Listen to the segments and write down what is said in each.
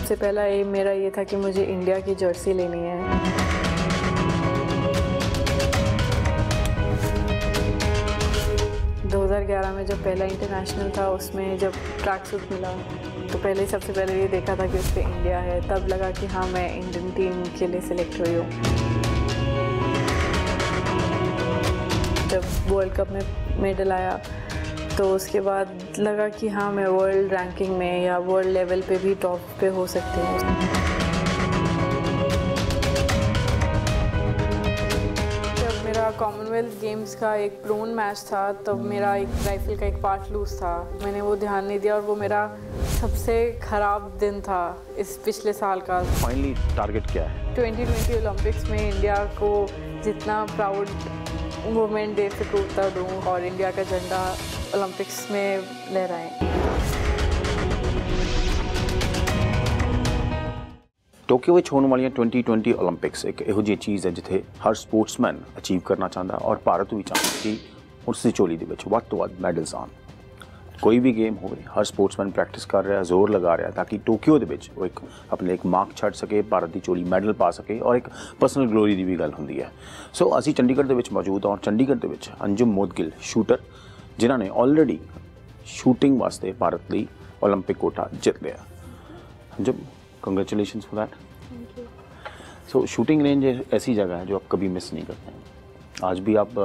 सबसे पहला एम मेरा ये था कि मुझे इंडिया की जर्सी लेनी है। 2011 में जब पहला इंटरनेशनल था, उसमें जब ट्रैक सूट मिला तो सबसे पहले ये देखा था कि उस पर इंडिया है। तब लगा कि हाँ, मैं इंडियन टीम के लिए सिलेक्ट हुई हूँ। जब वर्ल्ड कप में मेडल आया तो उसके बाद लगा कि हाँ, मैं वर्ल्ड रैंकिंग में या वर्ल्ड लेवल पे भी टॉप पे हो सकती हूँ। जब मेरा कॉमनवेल्थ गेम्स का एक प्रोन मैच था, तब मेरा एक राइफल का एक पार्ट लूज था। मैंने वो ध्यान नहीं दिया और वो मेरा सबसे ख़राब दिन था इस पिछले साल का। फाइनली टारगेट क्या है? 2020 ओलंपिक्स में इंडिया को जितना प्राउड मोमेंट दे सकूँ दूँ और इंडिया का झंडा ओलंपिक्स में लहराएं। टोक्यो ਵਿੱਚ ਹੋਣ ਵਾਲੀਆਂ 2020 ओलंपिक्स एक ਇਹੋ ਜਿਹੀ ਚੀਜ਼ ਹੈ ਜਿੱਥੇ ਹਰ ਸਪੋਰਟਸਮੈਨ ਅਚੀਵ ਕਰਨਾ ਚਾਹੁੰਦਾ ਔਰ ਭਾਰਤ ਵੀ ਚਾਹੁੰਦਾ ਕਿ ਉਸ ਦੀ ਝੋਲੀ ਦੇ ਵਿੱਚ ਵੱਧ ਤੋਂ ਵੱਧ ਮੈਡਲਸ ਆਉਣ। ਕੋਈ ਵੀ ਗੇਮ ਹੋਵੇ, ਹਰ ਸਪੋਰਟਸਮੈਨ ਪ੍ਰੈਕਟਿਸ ਕਰ ਰਿਹਾ, ਜ਼ੋਰ ਲਗਾ ਰਿਹਾ ਤਾਂ ਕਿ ਟੋਕੀਓ ਦੇ ਵਿੱਚ ਉਹ ਆਪਣੇ ਇੱਕ ਮਾਰਕ ਛੱਡ ਸਕੇ, ਭਾਰਤ ਦੀ ਝੋਲੀ ਮੈਡਲ ਪਾ ਸਕੇ ਔਰ ਇੱਕ ਪਰਸਨਲ ਗਲੋਰੀ ਦੀ ਵੀ ਗੱਲ ਹੁੰਦੀ ਹੈ। ਸੋ ਅਸੀਂ ਚੰਡੀਗੜ੍ਹ ਦੇ ਵਿੱਚ ਮੌਜੂਦ ਹਾਂ ਔਰ ਚੰਡੀਗੜ੍ਹ ਦੇ ਵਿੱਚ ਅੰਜੁਮ ਮੋਦਗਿਲ ਸ਼ੂਟਰ ਜਿਨ੍ਹਾਂ ਨੇ ਆਲਰੇਡੀ ਸ਼ੂਟਿੰਗ ਵਾਸਤੇ ਭਾਰਤ ਲਈ ओलंपिक कोटा जीत लिया। Anjum, congratulations for that. Thank you. So shooting range ऐसी जगह है जो आप कभी मिस नहीं करते हैं। आज भी आप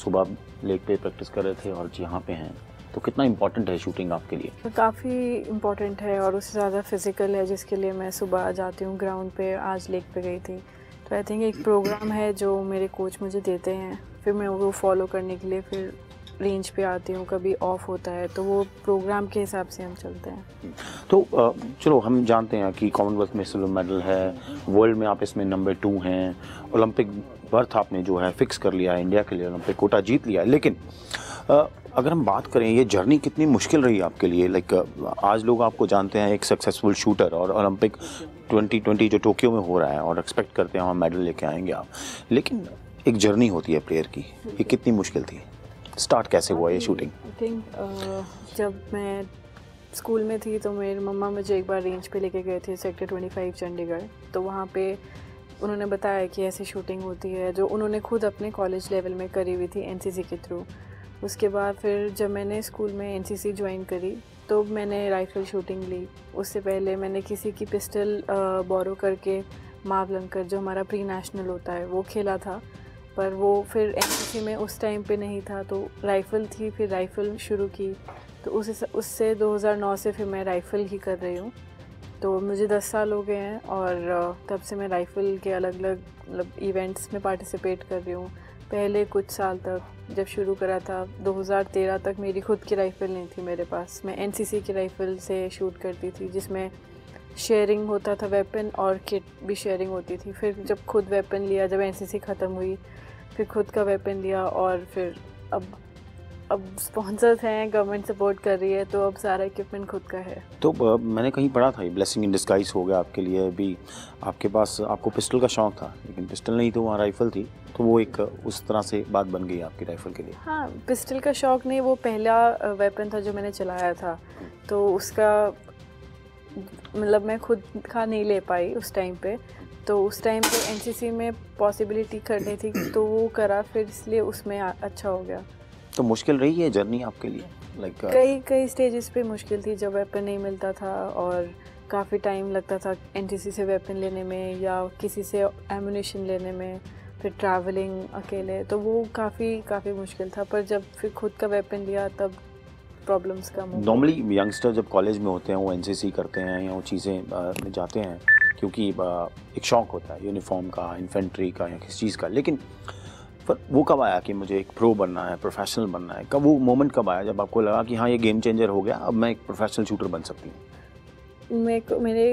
सुबह लेक पे प्रैक्टिस कर रहे थे और यहाँ पे हैं, तो कितना इम्पोर्टेंट है शूटिंग आपके लिए? काफ़ी इम्पोर्टेंट है और उससे ज़्यादा फिज़िकल है, जिसके लिए मैं सुबह जाती हूँ ग्राउंड पे। आज लेक पे गई थी, तो आई थिंक एक प्रोग्राम है जो मेरे कोच मुझे देते हैं, फिर मैं वो फॉलो करने के लिए फिर रेंज पे आती हूँ। कभी ऑफ होता है तो वो प्रोग्राम के हिसाब से हम चलते हैं। तो चलो हम जानते हैं कि कॉमनवेल्थ में सिल्वर मेडल है, वर्ल्ड में आप इसमें नंबर 2 हैं, ओलंपिक बर्थ आपने जो है फिक्स कर लिया है, इंडिया के लिए ओलंपिक कोटा जीत लिया है। लेकिन अगर हम बात करें ये जर्नी कितनी मुश्किल रही आपके लिए? लाइक आज लोग आपको जानते हैं एक सक्सेसफुल शूटर और ओलंपिक 2020 जो टोक्यो में हो रहा है और एक्सपेक्ट करते हैं वहाँ मेडल लेके आएंगे आप, लेकिन एक जर्नी होती है प्लेयर की, ये कितनी मुश्किल थी? स्टार्ट कैसे हुआ ये शूटिंग? आई थिंक जब मैं स्कूल में थी तो मेरी मम्मा मुझे एक बार रेंज पे लेके गए थे, सेक्टर 25 चंडीगढ़। तो वहाँ पे उन्होंने बताया कि ऐसी शूटिंग होती है, जो उन्होंने खुद अपने कॉलेज लेवल में करी हुई थी एनसीसी के थ्रू। उसके बाद फिर जब मैंने स्कूल में एनसीसी ज्वाइन करी तो मैंने राइफ़ल शूटिंग ली। उससे पहले मैंने किसी की पिस्टल बोरो करके मावलंकर, जो हमारा प्री नेशनल होता है, वो खेला था। पर वो फिर एनसीसी में उस टाइम पे नहीं था, तो राइफ़ल थी, फिर राइफ़ल शुरू की। तो उससे 2009 से फिर मैं राइफ़ल ही कर रही हूँ। तो मुझे 10 साल हो गए हैं और तब से मैं राइफ़ल के अलग अलग मतलब इवेंट्स में पार्टिसिपेट कर रही हूँ। पहले कुछ साल तक जब शुरू करा था 2013 तक मेरी खुद की राइफ़ल नहीं थी मेरे पास। मैं एनसीसी की राइफ़ल से शूट करती थी, जिसमें शेयरिंग होता था वेपन और किट भी शेयरिंग होती थी। फिर जब खुद वेपन लिया, जब एनसीसी ख़त्म हुई, फिर खुद का वेपन लिया और फिर अब स्पॉन्सर्स हैं, गवर्नमेंट सपोर्ट कर रही है, तो अब सारा इक्विपमेंट खुद का है। तो मैंने कहीं पढ़ा था ये ब्लेसिंग इन डिस्गाइज हो गया आपके लिए। अभी आपके पास, आपको पिस्टल का शौक़ था लेकिन पिस्टल नहीं तो वहाँ राइफ़ल थी, तो वो एक उस तरह से बात बन गई आपकी राइफ़ल के लिए। हाँ, पिस्टल का शौक़ नहीं, वो पहला वेपन था जो मैंने चलाया था, तो उसका मतलब मैं खुद का नहीं ले पाई उस टाइम पे। तो उस टाइम पे एनसीसी में पॉसिबिलिटी करनी थी तो वो करा, फिर इसलिए उसमें अच्छा हो गया। तो मुश्किल रही है जर्नी आपके लिए? लाइक कई स्टेजेस पे मुश्किल थी, जब वेपन नहीं मिलता था और काफ़ी टाइम लगता था एनसीसी से वेपन लेने में या किसी से एमुनेशन लेने में, फिर ट्रैवलिंग अकेले, तो वो काफ़ी मुश्किल था। पर जब फिर खुद का वेपन लिया तब प्रॉब्लम्स कम हो। नॉर्मली यंगस्टर जब कॉलेज में होते हैं वो एनसीसी करते हैं या वो चीज़ें में जाते हैं क्योंकि एक शौक़ होता है यूनिफॉर्म का, इन्फेंट्री का या किसी चीज़ का। लेकिन पर वो कब आया कि मुझे एक प्रो बनना है, प्रोफेशनल बनना है? कब वो मोमेंट कब आया जब आपको लगा कि हाँ ये गेम चेंजर हो गया, अब मैं एक प्रोफेशनल शूटर बन सकती हूँ? मेरे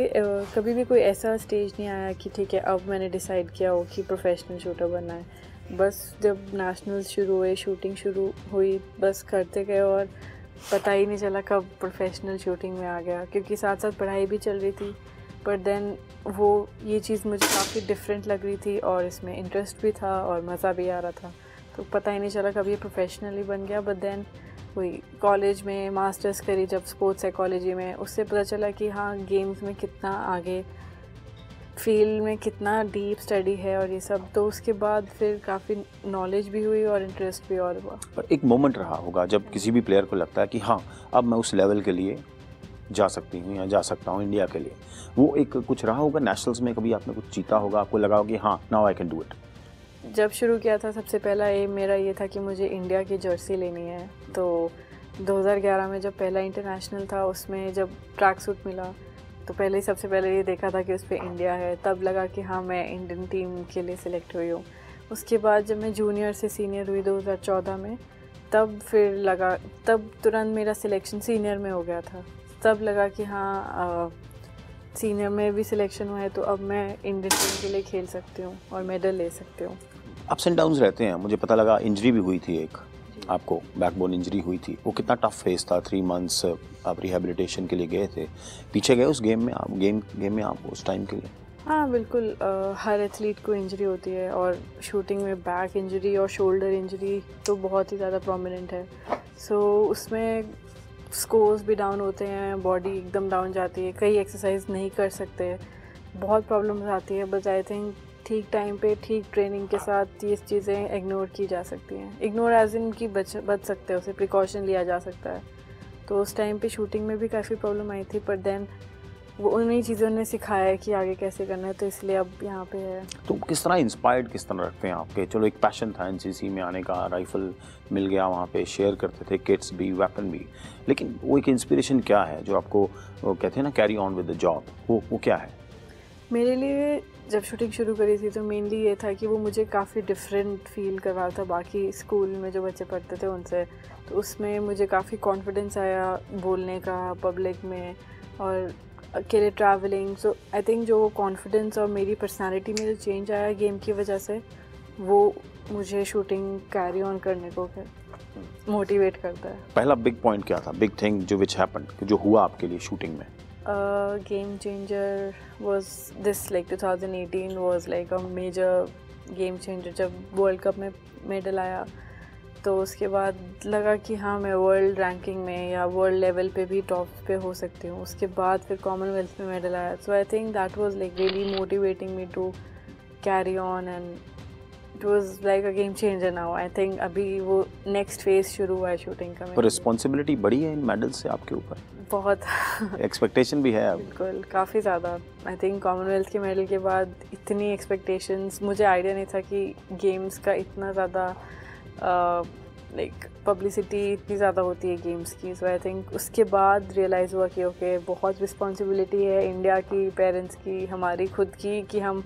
कभी भी कोई ऐसा स्टेज नहीं आया कि ठीक है अब मैंने डिसाइड किया हो कि प्रोफेशनल शूटर बनना है। बस जब नेशनल्स शुरू हुए, शूटिंग शुरू हुई, बस करते गए और पता ही नहीं चला कब प्रोफेशनल शूटिंग में आ गया, क्योंकि साथ साथ पढ़ाई भी चल रही थी। पर देन वो ये चीज़ मुझे काफ़ी डिफरेंट लग रही थी और इसमें इंटरेस्ट भी था और मज़ा भी आ रहा था, तो पता ही नहीं चला कब ये प्रोफेशनली बन गया। बट देन वही कॉलेज में मास्टर्स करी जब स्पोर्ट्स साइकोलॉजी में, उससे पता चला कि हाँ गेम्स में कितना आगे, फील्ड में कितना डीप स्टडी है और ये सब। तो उसके बाद फिर काफ़ी नॉलेज भी हुई और इंटरेस्ट भी और हुआ। पर एक मोमेंट रहा होगा जब किसी भी प्लेयर को लगता है कि हाँ अब मैं उस लेवल के लिए जा सकती हूँ या जा सकता हूँ इंडिया के लिए, वो एक कुछ रहा होगा नेशनल्स में, कभी आपने कुछ जीता होगा, आपको लगा होगा कि हाँ now I can do it? जब शुरू किया था सबसे पहला मेरा ये था कि मुझे इंडिया की जर्सी लेनी है। तो 2011 में जब पहला इंटरनेशनल था उसमें जब ट्रैक सूट मिला तो पहले ही सबसे पहले ये देखा था कि उस पर इंडिया है, तब लगा कि हाँ मैं इंडियन टीम के लिए सिलेक्ट हुई हूँ। उसके बाद जब मैं जूनियर से सीनियर हुई 2014 में, तब फिर लगा, तब तुरंत मेरा सिलेक्शन सीनियर में हो गया था। तब लगा कि हाँ सीनियर में भी सिलेक्शन हुआ है तो अब मैं इंडियन टीम के लिए खेल सकती हूँ और मेडल ले सकती हूँ। अप्स एंड डाउन्स रहते हैं, मुझे पता लगा इंजरी भी हुई थी एक, आपको बैकबोन इंजरी हुई थी, वो कितना टफ फेस था? 3 मंथ्स आप रिहेबिलिटेशन के लिए गए थे, पीछे गए उस गेम में आप, गेम में आप उस टाइम के लिए? हाँ बिल्कुल, हर एथलीट को इंजरी होती है और शूटिंग में बैक इंजरी और शोल्डर इंजरी तो बहुत ही ज़्यादा प्रोमिनेंट है। सो उसमें स्कोर्स भी डाउन होते हैं, बॉडी एकदम डाउन जाती है, कई एक्सरसाइज नहीं कर सकते, बहुत प्रॉब्लम्स आती है। बट आई थिंक ठीक टाइम पे ठीक ट्रेनिंग के साथ ये चीज़ें इग्नोर की जा सकती हैं। इग्नोर एज इन की बच सकते हैं, उसे प्रिकॉशन लिया जा सकता है। तो उस टाइम पे शूटिंग में भी काफ़ी प्रॉब्लम आई थी, पर देन वो उन्हीं चीज़ों ने सिखाया है कि आगे कैसे करना है, तो इसलिए अब यहाँ पे है। तो किस तरह इंस्पायर्ड किस तरह रखते हैं आपके? चलो एक पैशन था एनसीसी में आने का, राइफल मिल गया वहाँ पे, शेयर करते थे किट्स भी, वेपन भी, लेकिन वो एक इंस्पिरेशन क्या है जो आपको वो कहते हैं ना carry on with the job, वो क्या है? मेरे लिए जब शूटिंग शुरू करी थी तो मेनली ये था कि वो मुझे काफ़ी डिफरेंट फील कर रहा था बाकी स्कूल में जो बच्चे पढ़ते थे उनसे। तो उसमें मुझे काफ़ी कॉन्फिडेंस आया बोलने का पब्लिक में और अकेले ट्रैवलिंग। सो आई थिंक जो कॉन्फिडेंस और मेरी पर्सनालिटी में जो चेंज आया गेम की वजह से, वो मुझे शूटिंग कैरी ऑन करने को मोटिवेट करता है। पहला बिग पॉइंट क्या था, बिग थिंग जो विच हैपेंड, जो हुआ आपके लिए शूटिंग में? Game changer was this, like 2018 was like a major game changer जब वर्ल्ड कप में मेडल आया। तो उसके बाद लगा कि हाँ मैं वर्ल्ड रैंकिंग में या वर्ल्ड लेवल पे भी टॉप पे हो सकती हूँ। उसके बाद फिर कॉमनवेल्थ में मेडल आया। So I think that was like really motivating me to carry on and it was like a game changer now. I think अभी वो नेक्स्ट फेज शुरू हुआ है शूटिंग का। पर रिस्पॉन्सिबिलिटी बढ़ी है इन मेडल से आपके ऊपर? बहुत एक्सपेक्टेशन भी है अब? बिल्कुल, काफ़ी ज़्यादा। आई थिंक कॉमनवेल्थ के मेडल के बाद इतनी एक्सपेक्टेशंस, मुझे आइडिया नहीं था कि गेम्स का इतना ज़्यादा लाइक पब्लिसिटी इतनी ज़्यादा होती है गेम्स की। सो आई थिंक उसके बाद रियलाइज़ हुआ कि ओके बहुत रिस्पॉन्सिबिलिटी है इंडिया की, पेरेंट्स की, हमारी खुद की, कि हम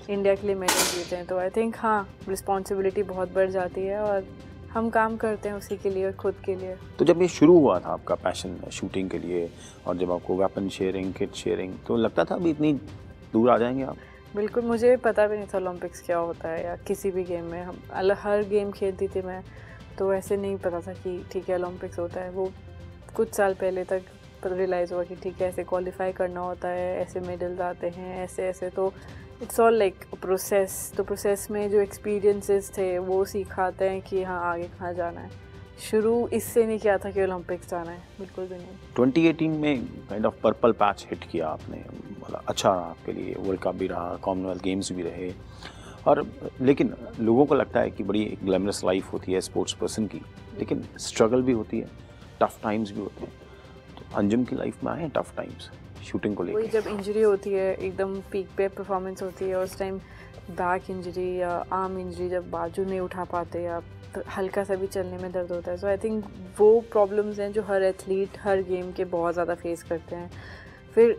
इंडिया के लिए मेडल जीते हैं। तो आई थिंक हाँ रिस्पॉन्सिबिलिटी बहुत बढ़ जाती है और हम काम करते हैं उसी के लिए और खुद के लिए। तो जब ये शुरू हुआ था आपका पैशन शूटिंग के लिए और जब आपको वेपन शेयरिंग, किट शेयरिंग, तो लगता था अभी इतनी दूर आ जाएंगे आप? बिल्कुल, मुझे पता भी नहीं था ओलंपिक्स क्या होता है या किसी भी गेम में। हम हर गेम खेलती थी मैं, तो ऐसे नहीं पता था कि ठीक है ओलंपिक्स होता है। वो कुछ साल पहले तक रियलाइज़ हुआ कि ठीक है ऐसे क्वालिफाई करना होता है, ऐसे मेडल्स आते हैं, ऐसे ऐसे। तो इट्स ऑल लाइक प्रोसेस। तो प्रोसेस में जो एक्सपीरियंसेस थे वो सिखाते हैं कि हाँ आगे कहाँ जाना है। शुरू इससे नहीं किया था कि ओलंपिक्स जाना है, बिल्कुल भी नहीं। 2018 में kind of purple patch hit किया आपने, मतलब अच्छा रहा आपके लिए, वर्ल्ड कप भी रहा, कॉमनवेल्थ गेम्स भी रहे, और लेकिन लोगों को लगता है कि बड़ी ग्लैमरस लाइफ होती है स्पोर्ट्स पर्सन की, लेकिन स्ट्रगल भी होती है, टफ टाइम्स भी होते हैं। तो अंजुम की लाइफ में आए हैं टफ टाइम्स शूटिंग को लेकर? वही जब इंजरी होती है, एकदम पीक पे परफॉर्मेंस होती है, उस टाइम बैक इंजरी या आर्म इंजरी, जब बाजू नहीं उठा पाते या हल्का सा भी चलने में दर्द होता है। सो आई थिंक वो प्रॉब्लम्स हैं जो हर एथलीट हर गेम के बहुत ज़्यादा फेस करते हैं। फिर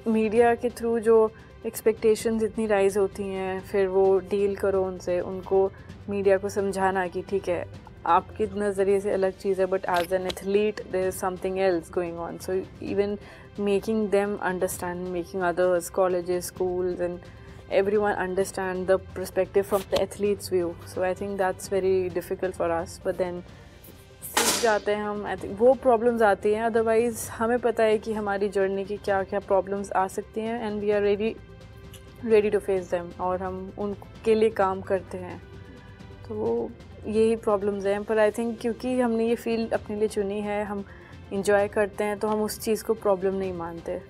मीडिया के थ्रू जो एक्सपेक्टेशंस इतनी राइज होती हैं, फिर वो डील करो उनसे, उनको मीडिया को समझाना कि ठीक है आपके नज़रिए से अलग चीज़ है, but as an athlete there is something else going on. So even making them understand, making others, colleges, schools and everyone understand the perspective from the athlete's view. So I think that's very difficult for us, but then सीख जाते हैं हम। I think वो problems आती हैं, otherwise हमें पता है कि हमारी journey की क्या क्या problems आ सकती हैं and we are ready to face them, और हम उनके लिए काम करते हैं। तो वो यही प्रॉब्लम्स हैं, पर आई थिंक क्योंकि हमने ये फील्ड अपने लिए चुनी है, हम इंजॉय करते हैं, तो हम उस चीज़ को प्रॉब्लम नहीं मानते।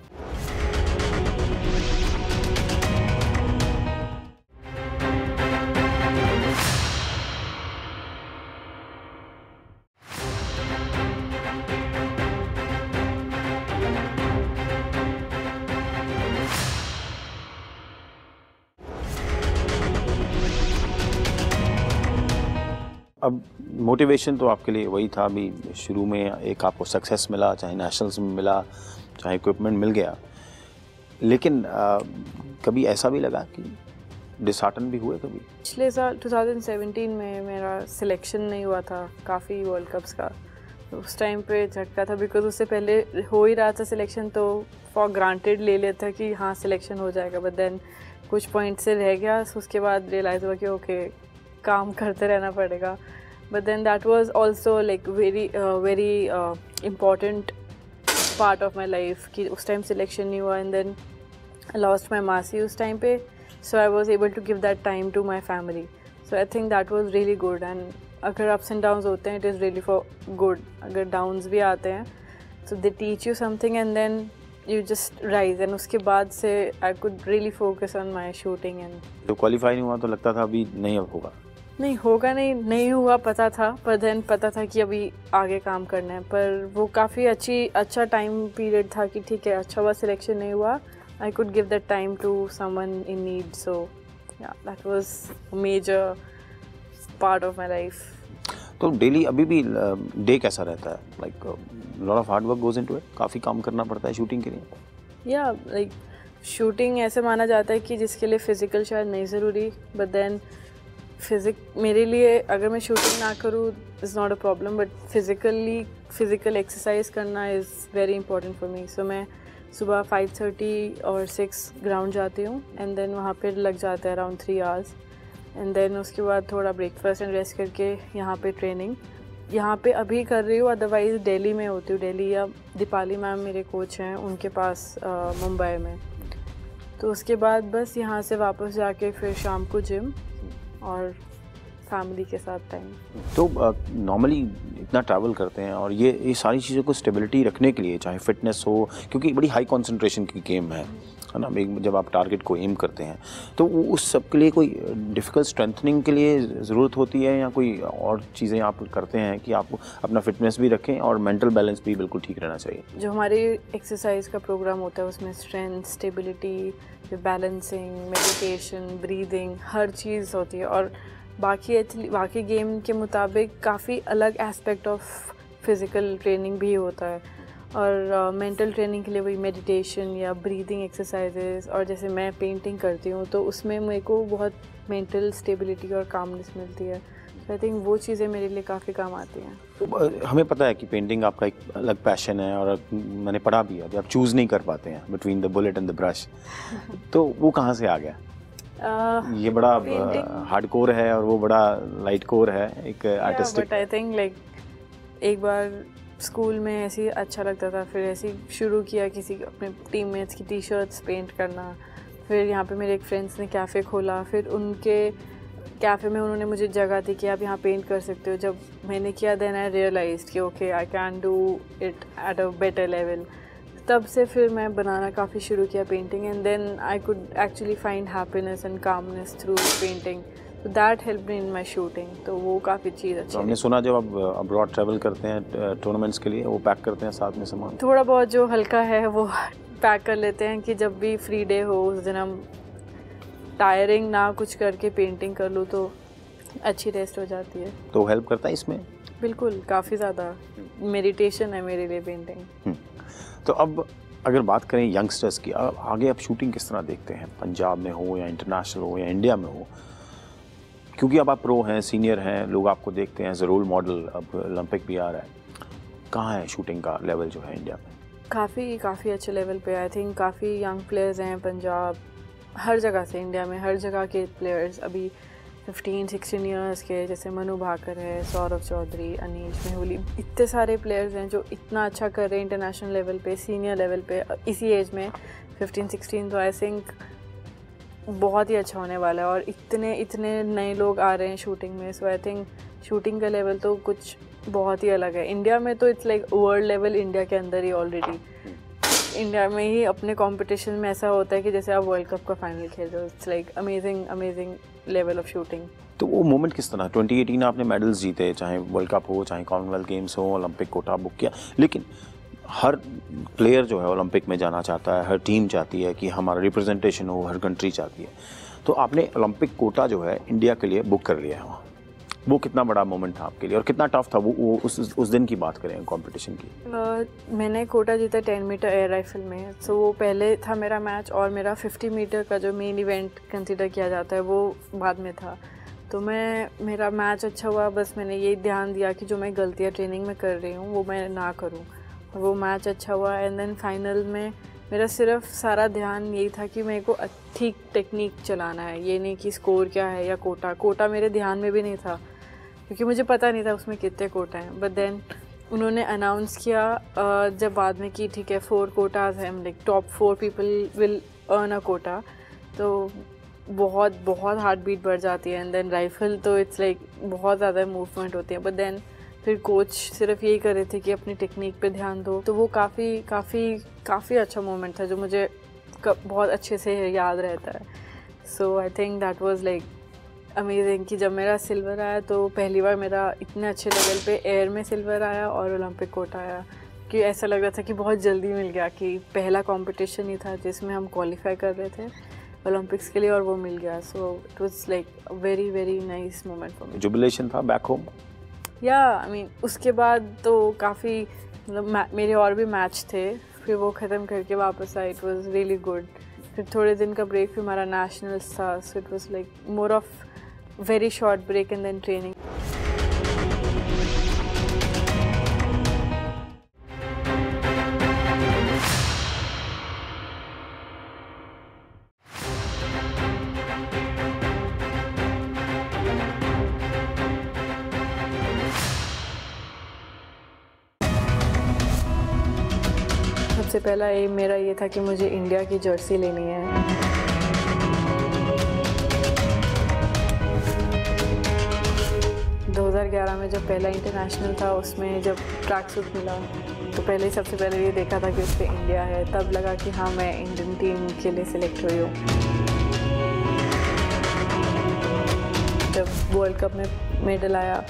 अब मोटिवेशन तो आपके लिए वही था, अभी शुरू में एक आपको सक्सेस मिला, चाहे नेशनल्स में मिला, चाहे इक्विपमेंट मिल गया, लेकिन कभी ऐसा भी लगा कि डिसहार्टन भी हुए कभी? पिछले साल 2017 में मेरा सिलेक्शन नहीं हुआ था काफ़ी वर्ल्ड कप्स का, तो उस टाइम पे झटका था, बिकॉज उससे पहले हो ही रहा था सिलेक्शन, तो फॉर ग्रांटेड ले लेता कि हाँ सिलेक्शन हो जाएगा, बट देन कुछ पॉइंट से रह गया, उसके बाद रियलाइज़ हुआ कि ओके काम करते रहना पड़ेगा। But then that was also like very important part of my life कि उस टाइम सिलेक्शन नहीं हुआ, and then I lost my masi उस टाइम पे, so I was able to give that time to my family, so I think that was really good. And अगर ups and downs होते हैं, it is really for good. अगर downs भी आते हैं so they teach you something and then you just rise, and उसके बाद से I could really focus on my shooting। and तो क्वालिफाई नहीं हुआ तो लगता था अभी नहीं होगा? नहीं होगा, नहीं हुआ पता था, पर देन पता था कि अभी आगे काम करना है, पर वो काफ़ी अच्छा टाइम पीरियड था कि ठीक है अच्छा हुआ सिलेक्शन नहीं हुआ, I could give that time to someone in need, so yeah, that was a major part of my life। तो डेली अभी भी डे कैसा रहता है? Like lot of hard work goes into it, काफ़ी काम करना पड़ता है शूटिंग के लिए? या लाइक शूटिंग ऐसे माना जाता है कि जिसके लिए फ़िज़िकल शायद नहीं ज़रूरी, बट देन मेरे लिए अगर मैं शूटिंग ना करूँ is not a problem, but physical exercise करना is very important for me. So मैं सुबह 5:30 और 6 ग्राउंड जाती हूँ, एंड देन वहाँ पे लग जाता है अराउंड 3 आवर्स, एंड देन उसके बाद थोड़ा ब्रेकफास्ट एंड रेस्ट करके यहाँ पे ट्रेनिंग यहाँ पे अभी कर रही हूँ, अदरवाइज़ दिल्ली में होती हूँ। दिल्ली या दीपाली मैम मेरे कोच हैं, उनके पास मुंबई में। तो उसके बाद बस यहाँ से वापस जाके फिर शाम को जिम और फैमिली के साथ टाइम। तो नॉर्मली इतना ट्रैवल करते हैं और ये सारी चीज़ों को स्टेबिलिटी रखने के लिए, चाहे फिटनेस हो, क्योंकि बड़ी हाई कंसंट्रेशन की गेम है ना, जब आप टारगेट को एम करते हैं, तो उस सब के लिए कोई डिफ़िकल्ट स्ट्रेंथनिंग के लिए ज़रूरत होती है, या कोई और चीज़ें आप करते हैं कि आप अपना फिटनेस भी रखें और मेंटल बैलेंस भी बिल्कुल ठीक रहना चाहिए? जो हमारे एक्सरसाइज का प्रोग्राम होता है उसमें strength, stability, balancing, meditation, breathing, हर चीज़ होती है, और बाकी गेम के मुताबिक काफ़ी अलग एस्पेक्ट ऑफ फिज़िकल ट्रेनिंग भी होता है। और मेंटल ट्रेनिंग के लिए वही मेडिटेशन या ब्रीदिंग एक्सरसाइजेस, और जैसे मैं पेंटिंग करती हूँ तो उसमें मेरे को बहुत मेंटल स्टेबिलिटी और कामनेस मिलती है। तो आई थिंक वो चीज़ें मेरे लिए काफ़ी काम आती हैं। तो हमें पता है कि पेंटिंग आपका एक अलग पैशन है, और मैंने पढ़ा भी है कि आप चूज़ नहीं कर पाते हैं between the bullet and the brush, तो वो कहाँ से आ गया? ये बड़ा हार्डकोर है और वो बड़ा लाइट कोर है, एक artistic. But I think like एक बार स्कूल में ऐसे ही अच्छा लगता था, फिर ऐसे ही शुरू किया किसी अपने टीममेट्स की टी शर्ट्स पेंट करना। फिर यहाँ पे मेरे एक फ्रेंड्स ने कैफ़े खोला, फिर उनके कैफ़े में उन्होंने मुझे जगह दी कि आप यहाँ पेंट कर सकते हो। जब मैंने किया देन आई रियलाइज्ड कि okay I can do it at a better level. तब से फिर मैं बनाना काफ़ी शुरू किया painting, and then I could actually find happiness and calmness through painting, तो that help me in my shooting. तो वो काफ़ी चीज़ अच्छी। हमने सुना जब आप अब्रॉड ट्रैवल करते हैं टूर्नामेंट्स के लिए, वो पैक करते हैं साथ में सामान? थोड़ा बहुत जो हल्का है वो पैक कर लेते हैं कि जब भी फ्री डे हो उस दिन हम टायरिंग ना कुछ करके पेंटिंग कर लूँ तो अच्छी रेस्ट हो जाती है। तो हेल्प करता है इसमें? बिल्कुल, काफ़ी ज़्यादा मेडिटेशन है मेरे लिए पेंटिंग। तो अब अगर बात करें यंगस्टर्स की, आगे आप शूटिंग किस तरह देखते हैं? पंजाब में हो या इंटरनेशनल हो या इंडिया में हो, क्योंकि अब आप प्रो हैं, सीनियर हैं, लोग आपको देखते हैं एज अ रोल मॉडल। अब ओलंपिक भी आ रहा है, कहाँ है शूटिंग का लेवल जो है इंडिया में? काफ़ी अच्छे लेवल पे। आई थिंक काफ़ी यंग प्लेयर्स हैं पंजाब, हर जगह से, इंडिया में हर जगह के प्लेयर्स अभी 15-16 ईयर्स के, जैसे मनु भाकर है, सौरभ चौधरी, अनीश मेहुली, इतने सारे प्लेयर्स हैं जो इतना अच्छा कर रहे हैं इंटरनेशनल लेवल पे, सीनियर लेवल पे, इसी एज में 15-16। तो आई थिंक बहुत ही अच्छा होने वाला है और इतने इतने नए लोग आ रहे हैं शूटिंग में। सो आई थिंक शूटिंग का लेवल तो कुछ बहुत ही अलग है। इंडिया में तो it's like world level India के अंदर ही ऑलरेडी। इंडिया में ही अपने कंपटीशन में ऐसा होता है कि जैसे आप वर्ल्ड कप का फाइनल खेल रहे हो। It's like amazing amazing level of shooting. तो वो मोमेंट किस तरह, 2018 आपने मेडल्स जीते, चाहे वर्ल्ड कप हो, चाहे कॉमनवेल्थ गेम्स हो, ओलंपिक कोटा बुक किया, लेकिन हर प्लेयर जो है ओलंपिक में जाना चाहता है, हर टीम चाहती है कि हमारा रिप्रेजेंटेशन हो, हर कंट्री चाहती है। तो आपने ओलंपिक कोटा जो है इंडिया के लिए बुक कर लिया है वहाँ, वो कितना बड़ा मोमेंट था आपके लिए और कितना टफ था वो उस दिन की बात करें कंपटीशन की? मैंने कोटा जीता 10 मीटर एयर राइफल में। सो वो पहले था मेरा मैच और मेरा 50 मीटर का जो मेन इवेंट कंसिडर किया जाता है वो बाद में था। तो मेरा मैच अच्छा हुआ, बस मैंने ये ध्यान दिया कि जो मैं गलतियाँ ट्रेनिंग में कर रही हूँ वो मैं ना करूँ। और वो मैच अच्छा हुआ एंड देन फाइनल में मेरा सिर्फ सारा ध्यान यही था कि मेरे को ठीक टेक्निक चलाना है, ये नहीं कि स्कोर क्या है या कोटा मेरे ध्यान में भी नहीं था क्योंकि मुझे पता नहीं था उसमें कितने कोटा हैं। बट देन उन्होंने अनाउंस किया जब बाद में कि ठीक है 4 कोटाज हैं, like top 4 people will earn a quota. तो बहुत बहुत हार्ट बीट बढ़ जाती है एंड देन राइफल तो इट्स लाइक बहुत ज़्यादा मूवमेंट होती है। बट देन फिर कोच सिर्फ यही कर रहे थे कि अपनी टेक्निक पे ध्यान दो। तो वो काफ़ी अच्छा मोमेंट था जो मुझे बहुत अच्छे से याद रहता है। So I think that was like amazing कि जब मेरा सिल्वर आया तो पहली बार मेरा इतने अच्छे लेवल पे एयर में सिल्वर आया और ओलंपिक कोटा आया कि ऐसा लग रहा था कि बहुत जल्दी मिल गया, कि पहला कंपटीशन ही था जिसमें हम क्वालिफाई कर रहे थे ओलंपिक्स के लिए और वो मिल गया। So it was like a very very nice moment for me. Jubilation था बैक होम? या आई मीन उसके बाद तो काफ़ी मतलब मेरे और भी मैच थे, फिर वो ख़त्म करके वापस आए। It was really good. फिर थोड़े दिन का ब्रेक, फिर हमारा नेशनल्स था। So it was like more of very short break and then training. सबसे पहला एम मेरा ये था कि मुझे इंडिया की जर्सी लेनी है। 2011 में जब पहला इंटरनेशनल था उसमें जब ट्रैक सूट मिला तो सबसे पहले ये देखा था कि उस पर इंडिया है। तब लगा कि हाँ मैं इंडियन टीम के लिए सिलेक्ट हुई हूँ। जब वर्ल्ड कप में मेडल आया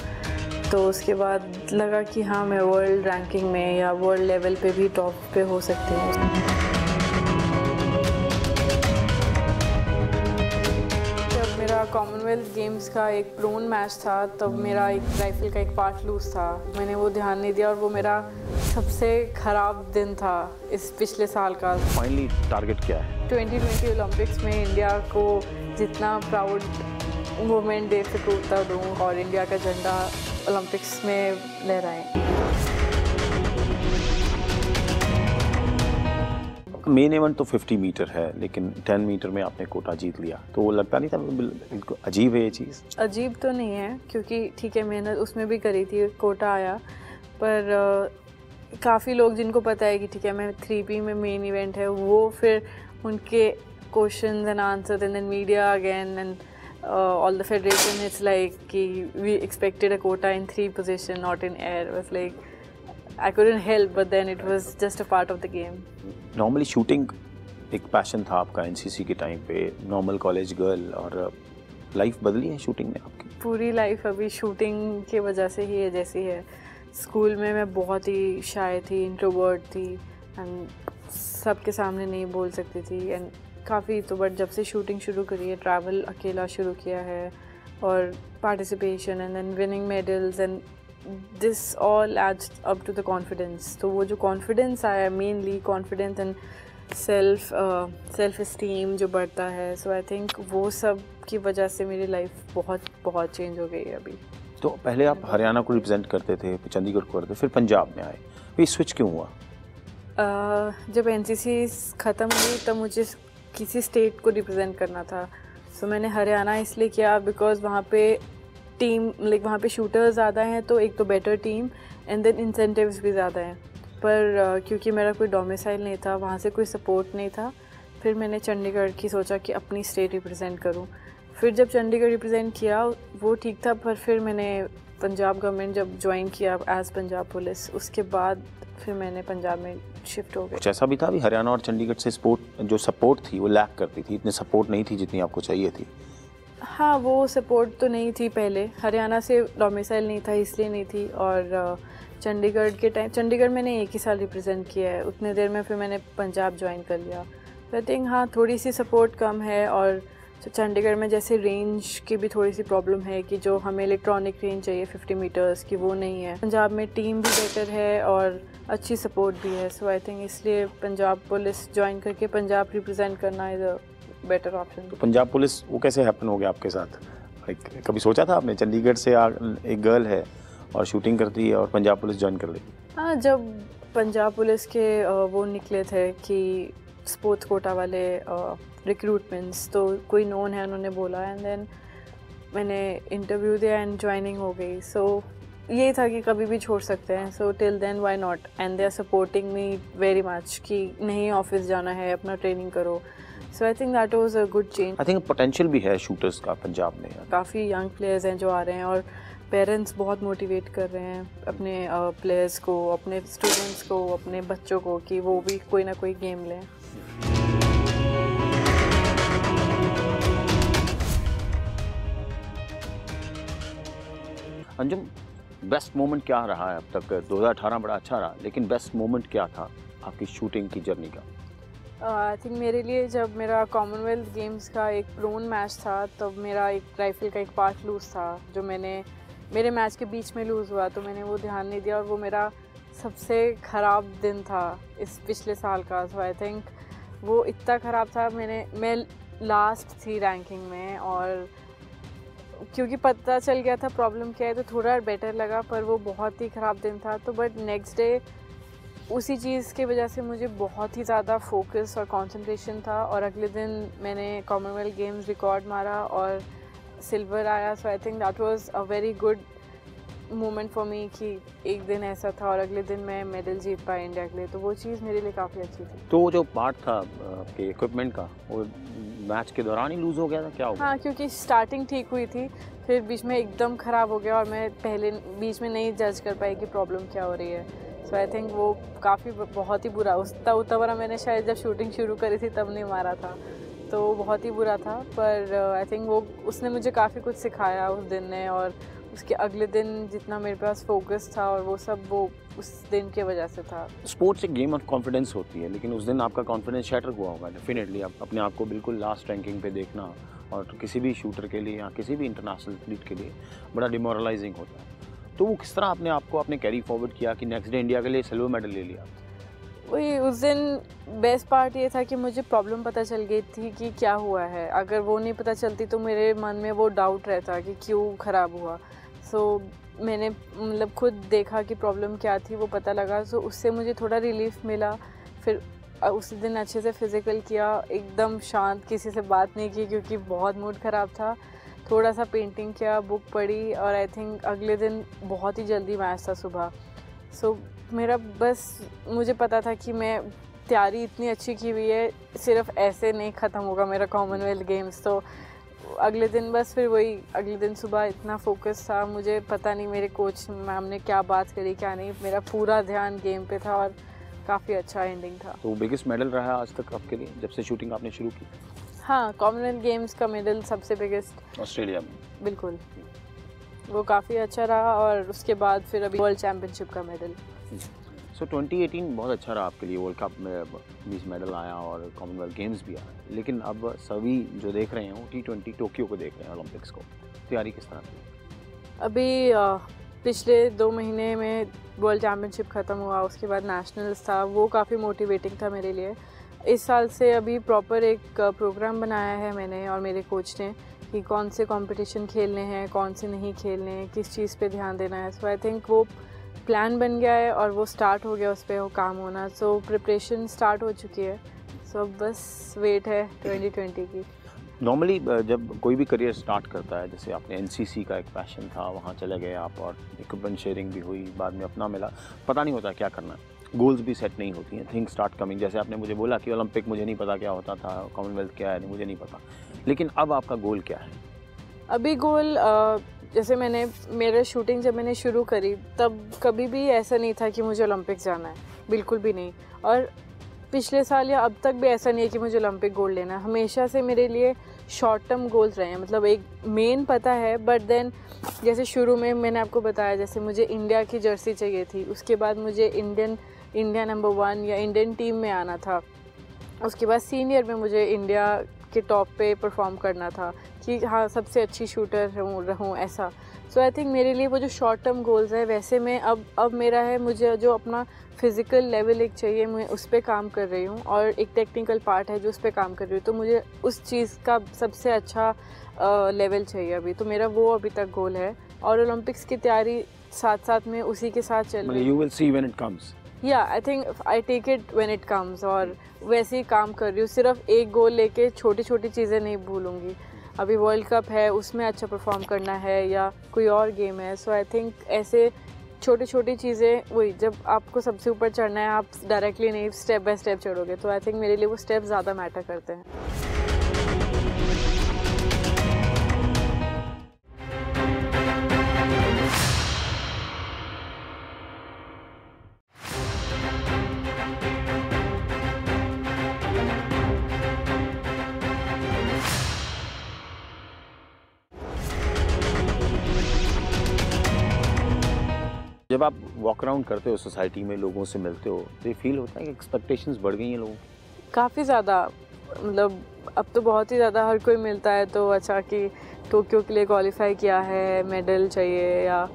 तो उसके बाद लगा कि हाँ मैं वर्ल्ड रैंकिंग में या वर्ल्ड लेवल पे भी टॉप पे हो सकती हूँ। कॉमनवेल्थ गेम्स का एक प्रोन मैच था तब मेरा एक राइफल का एक पार्ट लूज था। मैंने वो ध्यान नहीं दिया और वो मेरा सबसे ख़राब दिन था इस पिछले साल का। फाइनली टारगेट क्या है? 2020 ओलंपिक्स में इंडिया को जितना प्राउड मोमेंट दे सकूँ उतना दूँ और इंडिया का झंडा ओलंपिक्स में लहराएं। मेन इवेंट तो 50 मीटर है लेकिन 10 मीटर में आपने कोटा जीत लिया, तो वो लगता नहीं था बिल्कुल अजीब है ये चीज़? अजीब तो नहीं है क्योंकि ठीक है मेहनत उसमें भी करी थी, कोटा आया। पर काफ़ी लोग जिनको पता है कि ठीक है मैं 3P में मेन इवेंट है, वो फिर उनके questions and answers and then media again and all the federation it's like कि we expected a quota in 3 position not in air. Was like I couldn't help, but then it was just a part of the game. Normally shooting एक passion था आपका NCC के time पे, normal college girl, और life बदली है shooting में आपकी? पूरी लाइफ अभी शूटिंग की वजह से ही है जैसी है। स्कूल में मैं बहुत ही शाय थी, इंट्रोवर्ट थी एंड सबके सामने नहीं बोल सकती थी एंड काफ़ी तो बट जब से शूटिंग शुरू करी है, ट्रैवल अकेला शुरू किया है और participation and then winning medals and this all adds up to the confidence. तो वो जो कॉन्फिडेंस आया, mainly confidence and self esteem जो बढ़ता है, सो आई थिंक वो सब की वजह से मेरी लाइफ बहुत चेंज हो गई है अभी। तो पहले आप हरियाणा को रिप्रेजेंट करते थे, चंडीगढ़ को करते, फिर पंजाब में आए, ये स्विच क्यों हुआ? जब NCC ख़त्म हुई तब मुझे किसी स्टेट को रिप्रेजेंट करना था। सो मैंने हरियाणा इसलिए किया बिकॉज वहाँ पे टीम वहाँ पे शूटर्स ज़्यादा हैं तो एक तो better team and then incentives भी ज़्यादा हैं। पर क्योंकि मेरा कोई डोमिसाइल नहीं था, वहाँ से कोई सपोर्ट नहीं था, फिर मैंने चंडीगढ़ की सोचा कि अपनी स्टेट रिप्रेजेंट करूं। फिर जब चंडीगढ़ रिप्रेजेंट किया वो ठीक था, पर फिर मैंने पंजाब गवर्नमेंट जब ज्वाइन किया एज पंजाब पुलिस, उसके बाद फिर मैंने पंजाब में शिफ्ट हो गई। कुछ ऐसा भी था भी हरियाणा और चंडीगढ़ से स्पोर्ट जो सपोर्ट थी वो लैक करती थी, इतनी सपोर्ट नहीं थी जितनी आपको चाहिए थी? हाँ, वो सपोर्ट तो नहीं थी पहले। हरियाणा से डोमिसाइल नहीं था इसलिए नहीं थी, और चंडीगढ़ मैंने 1 ही साल रिप्रेजेंट किया है। उतने देर में फिर मैंने पंजाब ज्वाइन कर लिया। तो आई थिंक हाँ, थोड़ी सी सपोर्ट कम है, और चंडीगढ़ में जैसे रेंज की भी थोड़ी सी प्रॉब्लम है कि जो हमें इलेक्ट्रॉनिक रेंज चाहिए 50 मीटर्स की, वो नहीं है। पंजाब में टीम भी बेटर है और अच्छी सपोर्ट भी है। सो आई थिंक इसलिए पंजाब पुलिस ज्वाइन करके पंजाब रिप्रेजेंट करना इज़ अ बेटर ऑप्शन। तो पंजाब पुलिस वो कैसे हैपन हो गया आपके साथ? कभी सोचा था आपने चंडीगढ़ से एक गर्ल है और शूटिंग करती है और पंजाब पुलिस ज्वाइन कर लेगी? हाँ, जब पंजाब पुलिस के वो निकले थे कि स्पोर्ट्स कोटा वाले रिक्रूटमेंट्स, तो कोई नोन है उन्होंने बोला, एंड देन मैंने इंटरव्यू दिया एंड ज्वाइनिंग हो गई। सो ये था कि कभी भी छोड़ सकते हैं, so till then why not, and they are supporting me very much कि नहीं ऑफिस जाना है, अपना ट्रेनिंग करो। So I think that was a good change. I think potential भी है शूटर्स का पंजाब में। काफ़ी यंग प्लेयर्स हैं जो आ रहे हैं, और पेरेंट्स बहुत मोटिवेट कर रहे हैं अपने प्लेयर्स को, अपने स्टूडेंट्स को, अपने बच्चों को कि वो भी कोई ना कोई गेम लें। अंजुम, बेस्ट मोमेंट क्या रहा है अब तक? 2018 बड़ा अच्छा रहा, लेकिन बेस्ट मोमेंट क्या था आपकी शूटिंग की जर्नी का? आई थिंक मेरे लिए जब मेरा कॉमनवेल्थ गेम्स का एक प्रोन मैच था, तब मेरा एक राइफल का एक पार्ट लूज़ था, जो मेरे मैच के बीच में लूज़ हुआ, तो मैंने वो ध्यान नहीं दिया, और वो मेरा सबसे ख़राब दिन था इस पिछले साल का। सो आई थिंक वो इतना ख़राब था। मैं लास्ट थी रैंकिंग में, और क्योंकि पता चल गया था प्रॉब्लम क्या है तो थोड़ा बेटर लगा, पर वो बहुत ही ख़राब दिन था। तो बट नेक्स्ट डे उसी चीज़ की वजह से मुझे बहुत ही ज़्यादा फोकस और कंसंट्रेशन था, और अगले दिन मैंने कॉमनवेल्थ गेम्स रिकॉर्ड मारा और सिल्वर आया। So I think that was a very good moment for me कि एक दिन ऐसा था और अगले दिन मैं मेडल जीत पाई इंडिया के लिए, तो वो चीज़ मेरे लिए काफ़ी अच्छी थी। तो वो जो पार्ट था आपके इक्विपमेंट का, वो मैच के दौरान ही लूज़ हो गया था, क्या हो गया? हाँ, क्योंकि स्टार्टिंग ठीक हुई थी, फिर बीच में एकदम ख़राब हो गया, और मैं पहले बीच में नहीं जज कर पाई कि प्रॉब्लम क्या हो रही है। सो आई थिंक वो काफ़ी बहुत ही बुरा, उतना बड़ा मैंने शायद जब शूटिंग शुरू करी थी तब नहीं मारा था, तो बहुत ही बुरा था। पर आई थिंक वो उसने मुझे काफ़ी कुछ सिखाया उस दिन ने, और उसके अगले दिन जितना मेरे पास फोकस था और वो सब वो उस दिन की वजह से था। स्पोर्ट्स एक गेम ऑफ कॉन्फिडेंस होती है, लेकिन उस दिन आपका कॉन्फिडेंस शैटर हुआ होगा डेफिनेटली। आप अपने आप को बिल्कुल लास्ट रैंकिंग पे देखना, और किसी भी शूटर के लिए या किसी भी इंटरनेशनल एथलीट के लिए बड़ा डिमोरलाइजिंग होता है। तो वो किस तरह आपने कैरी फॉरवर्ड किया कि नेक्स्ट डे इंडिया के लिए सिल्वर मेडल ले लिया? वही उस दिन बेस्ट पार्ट ये था कि मुझे प्रॉब्लम पता चल गई थी कि क्या हुआ है। अगर वो नहीं पता चलती तो मेरे मन में वो डाउट रहता कि क्यों ख़राब हुआ। सो मैंने मतलब खुद देखा कि प्रॉब्लम क्या थी, वो पता लगा, सो उससे मुझे थोड़ा रिलीफ मिला। फिर उस दिन अच्छे से फिज़िकल किया, एकदम शांत, किसी से बात नहीं की क्योंकि बहुत मूड ख़राब था। थोड़ा सा पेंटिंग किया, बुक पढ़ी, और आई थिंक अगले दिन बहुत ही जल्दी मैच था सुबह। सो मेरा बस मुझे पता था कि मैं तैयारी इतनी अच्छी की हुई है, सिर्फ ऐसे नहीं ख़त्म होगा मेरा कॉमनवेल्थ गेम्स। तो अगले दिन बस फिर वही अगले दिन सुबह इतना फोकस था, मुझे पता नहीं मेरे कोच मैम ने क्या बात करी क्या नहीं, मेरा पूरा ध्यान गेम पे था और काफ़ी अच्छा एंडिंग था। तो बिगेस्ट मेडल रहा है आज तक आपके लिए जब से शूटिंग आपने शुरू की? हाँ, कॉमनवेल्थ गेम्स का मेडल सबसे बिगेस्ट ऑस्ट्रेलिया में। बिल्कुल, वो काफ़ी अच्छा रहा, और उसके बाद फिर अभी वर्ल्ड चैम्पियनशिप का मेडल। सो 2018 बहुत अच्छा रहा आपके लिए, वर्ल्ड कप में 20 मेडल आया और कॉमनवेल्थ गेम्स भी आया, लेकिन अब सभी जो देख रहे हैं वो T20 टोक्यो को देख रहे हैं, ओलंपिक्स को। तैयारी किस तरह की? अभी पिछले 2 महीने में वर्ल्ड चैम्पियनशिप ख़त्म हुआ, उसके बाद नेशनल्स था, वो काफ़ी मोटिवेटिंग था मेरे लिए। इस साल से अभी प्रॉपर एक प्रोग्राम बनाया है मैंने और मेरे कोच ने कि कौन से कंपटीशन खेलने हैं, कौन से नहीं खेलने हैं, किस चीज़ पे ध्यान देना है। सो आई थिंक वो प्लान बन गया है और वो स्टार्ट हो गया, उस पर वो काम होना। सो प्रिपरेशन स्टार्ट हो चुकी है, सो बस वेट है 2020 की। नॉर्मली जब कोई भी करियर स्टार्ट करता है, जैसे आपने NCC का एक पैशन था, वहाँ चले गए आप और इक्विपमेंट शेयरिंग भी हुई, बाद में अपना मिला, पता नहीं होता क्या करना है। गोल्स भी सेट नहीं होती हैं, थिंग्स स्टार्ट कमिंग। जैसे आपने मुझे बोला कि ओलंपिक मुझे नहीं पता क्या होता था, कॉमनवेल्थ क्या है मुझे नहीं पता, लेकिन अब आपका गोल क्या है? अभी गोल जैसे मेरा शूटिंग जब मैंने शुरू करी तब कभी भी ऐसा नहीं था कि मुझे ओलंपिक्स जाना है, बिल्कुल भी नहीं। और पिछले साल या अब तक भी ऐसा नहीं है कि मुझे ओलंपिक गोल्ड लेना है। हमेशा से मेरे लिए शॉर्ट टर्म गोल्स रहे हैं, मतलब एक मेन पता है, बट देन जैसे शुरू में मैंने आपको बताया, जैसे मुझे इंडिया की जर्सी चाहिए थी, उसके बाद मुझे इंडिया नंबर 1 या इंडियन टीम में आना था, उसके बाद सीनियर में मुझे इंडिया के टॉप पे परफॉर्म करना था कि हाँ सबसे अच्छी शूटर रहूँ ऐसा। सो आई थिंक मेरे लिए वो जो शॉर्ट टर्म गोल्स है, वैसे मैं अब मेरा है, मुझे जो अपना फिज़िकल लेवल एक चाहिए, मैं उस पर काम कर रही हूँ, और एक टेक्निकल पार्ट है जो उस पर काम कर रही हूँ, तो मुझे उस चीज़ का सबसे अच्छा लेवल चाहिए अभी, तो मेरा वो अभी तक गोल है। और ओलंपिक्स की तैयारी साथ साथ में उसी के साथ चल रही है। You will see when it comes. या I think I take it when it comes, और वैसे ही काम कर रही हूँ, सिर्फ एक गोल लेके छोटी छोटी चीज़ें नहीं भूलूँगी। अभी वर्ल्ड कप है, उसमें अच्छा परफॉर्म करना है, या कोई और गेम है। सो आई थिंक ऐसे छोटी छोटी चीज़ें, वही जब आपको सबसे ऊपर चढ़ना है, आप डायरेक्टली नहीं स्टेप बाय स्टेप चढ़ोगे, तो आई थिंक मेरे लिए वो स्टेप ज़्यादा मैटर करते हैं। जब आप वॉक अराउंड करते हो सोसाइटी में, लोगों से मिलते हो, तो ये फील होता है कि एक्सपेक्टेशंस बढ़ गई हैं लोगों की? काफ़ी ज़्यादा, मतलब अब तो बहुत ही ज़्यादा हर कोई मिलता है तो अच्छा कि टोक्यो के लिए क्वालिफाई किया है, मेडल चाहिए, या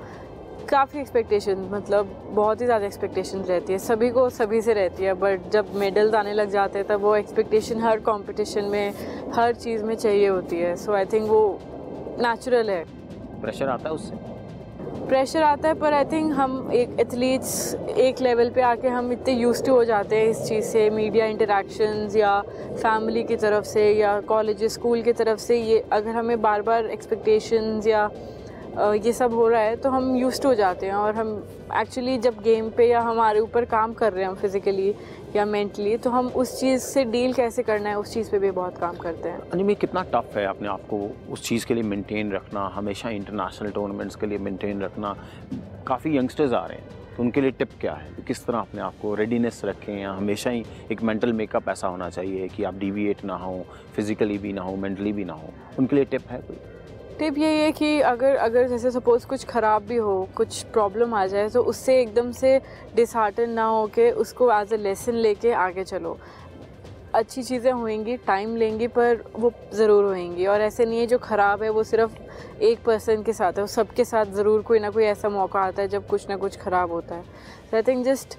काफ़ी एक्सपेक्टेशन, मतलब बहुत ही ज़्यादा एक्सपेक्टेशन रहती है, सभी को सभी से रहती है। बट जब मेडल्स आने लग जाते हैं तब वो एक्सपेक्टेशन हर कंपटीशन में, हर चीज़ में चाहिए होती है। सो आई थिंक वो नेचुरल है। प्रेशर आता है उससे? प्रेशर आता है, पर आई थिंक हम एक एथलीट्स एक लेवल पे आके हम इतने यूज्ड टू हो जाते हैं इस चीज़ से, मीडिया इंटरेक्शंस या फैमिली की तरफ से या कॉलेज स्कूल की तरफ से, ये अगर हमें बार बार एक्सपेक्टेशंस या ये सब हो रहा है तो हम यूज्ड हो जाते हैं। और हम एक्चुअली जब गेम पे या हमारे ऊपर काम कर रहे हैं हम फिज़िकली या मेंटली, तो हम उस चीज़ से डील कैसे करना है उस चीज़ पे भी बहुत काम करते हैं। अंजू में कितना टफ है अपने आप को उस चीज़ के लिए मेंटेन रखना, हमेशा इंटरनेशनल टूर्नामेंट्स के लिए मेंटेन रखना। काफ़ी यंगस्टर्स आ रहे हैं, तो उनके लिए टिप क्या है? किस तरह अपने आप को रेडीनेस रखें, या हमेशा ही एक मेंटल मेकअप ऐसा होना चाहिए कि आप डिविएट ना हो, फिज़िकली भी ना हो, मेंटली भी ना हो? उनके लिए टिप है कोई? टिप यही है कि अगर जैसे सपोज़ कुछ ख़राब भी हो, कुछ प्रॉब्लम आ जाए, तो उससे एकदम से डिसहार्टन ना हो के उसको एज अ लेसन लेके आगे चलो। अच्छी चीज़ें होंगी, टाइम लेंगी, पर वो ज़रूर होंगी। और ऐसे नहीं है जो ख़राब है वो सिर्फ एक पर्सन के साथ है, वो सबके साथ ज़रूर कोई ना कोई ऐसा मौका आता है जब कुछ ना कुछ ख़राब होता है। तो आई थिंक जस्ट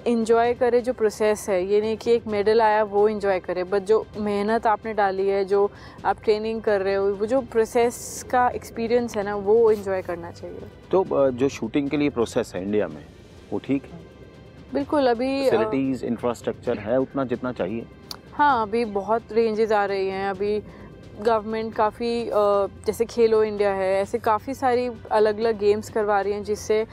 इंजॉय करे जो प्रोसेस है, ये नहीं कि एक मेडल आया वो इंजॉय करे, बट जो मेहनत आपने डाली है, जो आप ट्रेनिंग कर रहे हो, वो जो प्रोसेस का एक्सपीरियंस है ना, वो इंजॉय करना चाहिए। तो जो शूटिंग के लिए प्रोसेस है इंडिया में, वो ठीक है? बिल्कुल। अभी फैसिलिटीज़, इंफ्रास्ट्रक्चर है उतना जितना चाहिए? हाँ, अभी बहुत रेंजेस आ रही हैं। अभी गवर्नमेंट काफ़ी जैसे खेलो इंडिया है, ऐसे काफ़ी सारी अलग अलग गेम्स करवा रही हैं, जिससे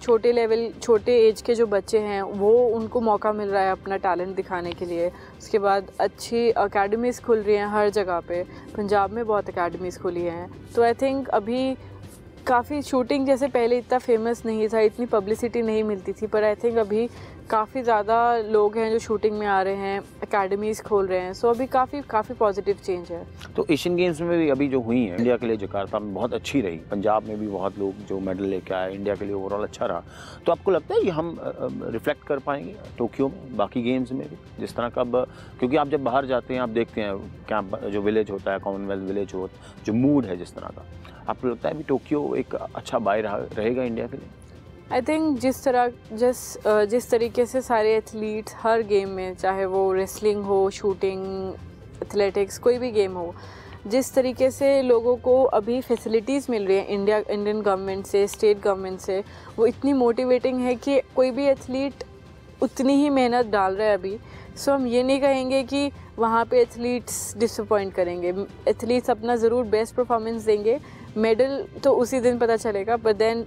छोटे एज के जो बच्चे हैं वो उनको मौका मिल रहा है अपना टैलेंट दिखाने के लिए। उसके बाद अच्छी एकेडमीज़ खुल रही हैं हर जगह पे, पंजाब में बहुत एकेडमीज़ खुली हैं। तो आई थिंक अभी काफ़ी शूटिंग जैसे पहले इतना फेमस नहीं था, इतनी पब्लिसिटी नहीं मिलती थी, पर आई थिंक अभी काफ़ी ज़्यादा लोग हैं जो शूटिंग में आ रहे हैं, एकेडमीज़ खोल रहे हैं। सो अभी काफ़ी पॉजिटिव चेंज है। तो एशियन गेम्स में भी अभी जो हुई हैं इंडिया के लिए, जकार्ता में बहुत अच्छी रही, पंजाब में भी बहुत लोग जो मेडल लेके आए, इंडिया के लिए ओवरऑल अच्छा रहा। तो आपको लगता है कि हम रिफ्लेक्ट कर पाएंगे टोक्यो में, बाकी गेम्स में भी, जिस तरह का क्योंकि आप जब बाहर जाते हैं आप देखते हैं कैंप जो विलेज होता है, कॉमनवेल्थ विलेज हो, जो मूड है जिस तरह का, आपको लगता है भी टोक्यो एक अच्छा बाय रहेगा इंडिया के लिए? आई थिंक जिस तरीके से सारे एथलीट्स हर गेम में, चाहे वो रेसलिंग हो, शूटिंग, एथलेटिक्स, कोई भी गेम हो, जिस तरीके से लोगों को अभी फैसिलिटीज़ मिल रही है इंडियन गवर्नमेंट से, स्टेट गवर्नमेंट से, वो इतनी मोटिवेटिंग है कि कोई भी एथलीट उतनी ही मेहनत डाल रहा है अभी। सो हम ये नहीं कहेंगे कि वहाँ पे एथलीट्स डिसअपॉइंट करेंगे। एथलीट्स अपना ज़रूर बेस्ट परफॉर्मेंस देंगे, मेडल तो उसी दिन पता चलेगा, बट देन